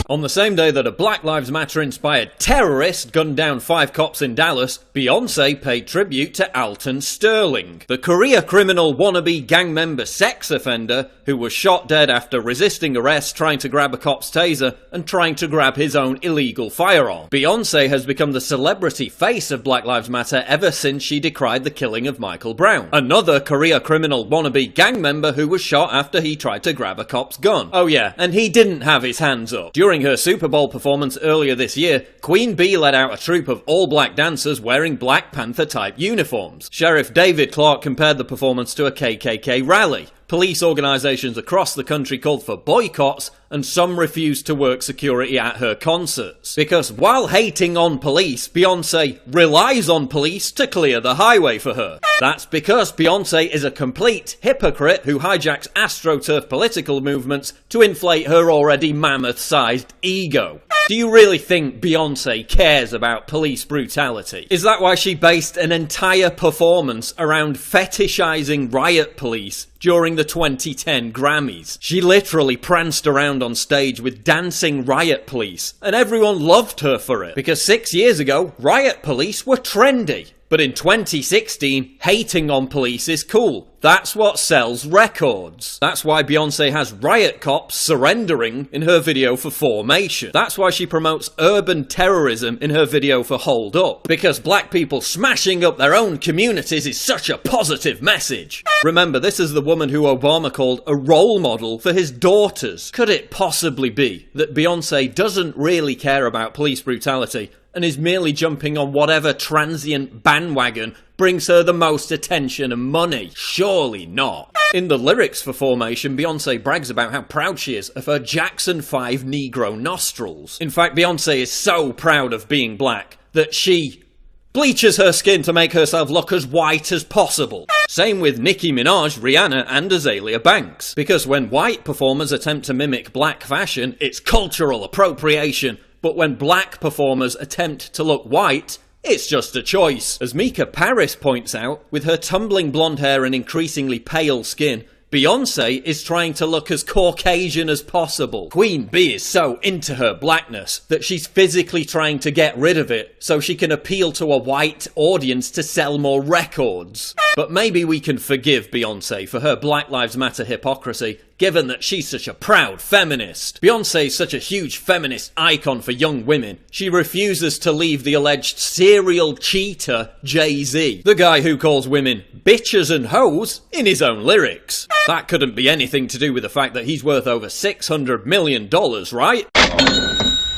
On the same day that a Black Lives Matter inspired terrorist gunned down 5 cops in Dallas, Beyonce paid tribute to Alton Sterling, the career criminal wannabe gang member sex offender who was shot dead after resisting arrest, trying to grab a cop's taser and trying to grab his own illegal firearm. Beyonce has become the celebrity face of Black Lives Matter ever since she decried the killing of Michael Brown, another career criminal wannabe gang member who was shot after he tried to grab a cop's gun. Oh yeah, and he didn't have his hands up. During her Super Bowl performance earlier this year, Queen Bee led out a troupe of all-black dancers wearing Black Panther-type uniforms. Sheriff David Clark compared the performance to a KKK rally. Police organisations across the country called for boycotts, and some refused to work security at her concerts. Because while hating on police, Beyonce relies on police to clear the highway for her. That's because Beyonce is a complete hypocrite who hijacks AstroTurf political movements to inflate her already mammoth-sized ego. Do you really think Beyonce cares about police brutality? Is that why she based an entire performance around fetishizing riot police during the 2010 Grammys? She literally pranced around on stage with dancing riot police, and everyone loved her for it. Because 6 years ago, riot police were trendy. But in 2016, hating on police is cool. That's what sells records. That's why Beyonce has riot cops surrendering in her video for Formation. That's why she promotes urban terrorism in her video for Hold Up. Because black people smashing up their own communities is such a positive message. Remember, this is the woman who Obama called a role model for his daughters. Could it possibly be that Beyonce doesn't really care about police brutality and is merely jumping on whatever transient bandwagon brings her the most attention and money? Surely not. In the lyrics for Formation, Beyonce brags about how proud she is of her Jackson 5 Negro nostrils. In fact, Beyonce is so proud of being black that she bleaches her skin to make herself look as white as possible. Same with Nicki Minaj, Rihanna and Azealia Banks. Because when white performers attempt to mimic black fashion, it's cultural appropriation. But when black performers attempt to look white, it's just a choice. As Mika Paris points out, with her tumbling blonde hair and increasingly pale skin, Beyonce is trying to look as Caucasian as possible. Queen Bee is so into her blackness that she's physically trying to get rid of it so she can appeal to a white audience to sell more records. But maybe we can forgive Beyonce for her Black Lives Matter hypocrisy, given that she's such a proud feminist. Beyonce's such a huge feminist icon for young women, she refuses to leave the alleged serial cheater Jay-Z, the guy who calls women bitches and hoes in his own lyrics. That couldn't be anything to do with the fact that he's worth over $600 million, right?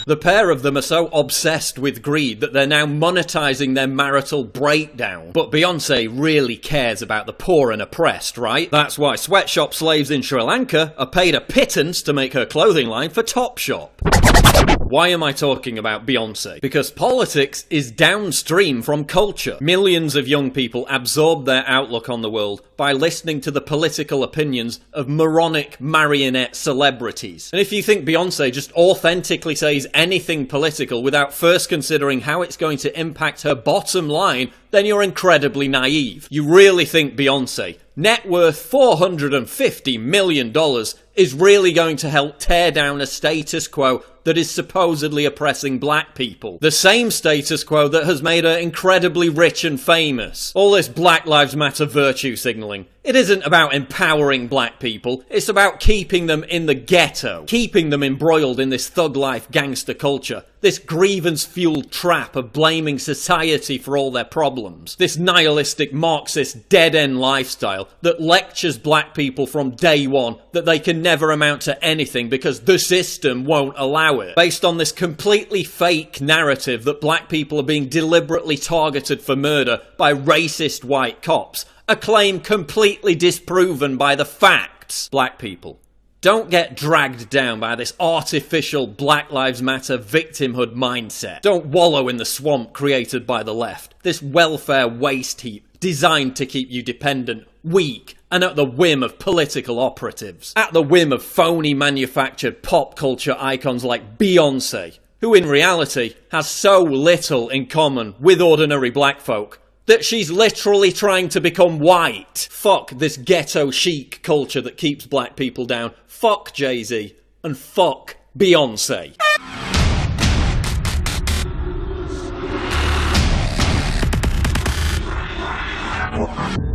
The pair of them are so obsessed with greed that they're now monetizing their marital breakdown. But Beyonce really cares about the poor and oppressed, right? That's why sweatshop slaves in Sri Lanka are paid a pittance to make her clothing line for Topshop. Why am I talking about Beyonce? Because politics is downstream from culture. Millions of young people absorb their outlook on the world by listening to the political opinions of moronic marionette celebrities. And if you think Beyonce just authentically says anything political without first considering how it's going to impact her bottom line, then you're incredibly naive. You really think Beyonce, net worth $450 million, is really going to help tear down a status quo that is supposedly oppressing black people? The same status quo that has made her incredibly rich and famous. All this Black Lives Matter virtue signalling. It isn't about empowering black people, it's about keeping them in the ghetto. Keeping them embroiled in this thug life gangster culture. This grievance-fueled trap of blaming society for all their problems. This nihilistic Marxist dead-end lifestyle that lectures black people from day one that they can never amount to anything because the system won't allow it. Based on this completely fake narrative that black people are being deliberately targeted for murder by racist white cops. A claim completely disproven by the facts. Black people, don't get dragged down by this artificial Black Lives Matter victimhood mindset. Don't wallow in the swamp created by the left. This welfare waste heap designed to keep you dependent, weak, and at the whim of political operatives. At the whim of phony manufactured pop culture icons like Beyonce, who in reality has so little in common with ordinary black folk that she's literally trying to become white. Fuck this ghetto chic culture that keeps black people down. Fuck Jay-Z. And fuck Beyonce. Network.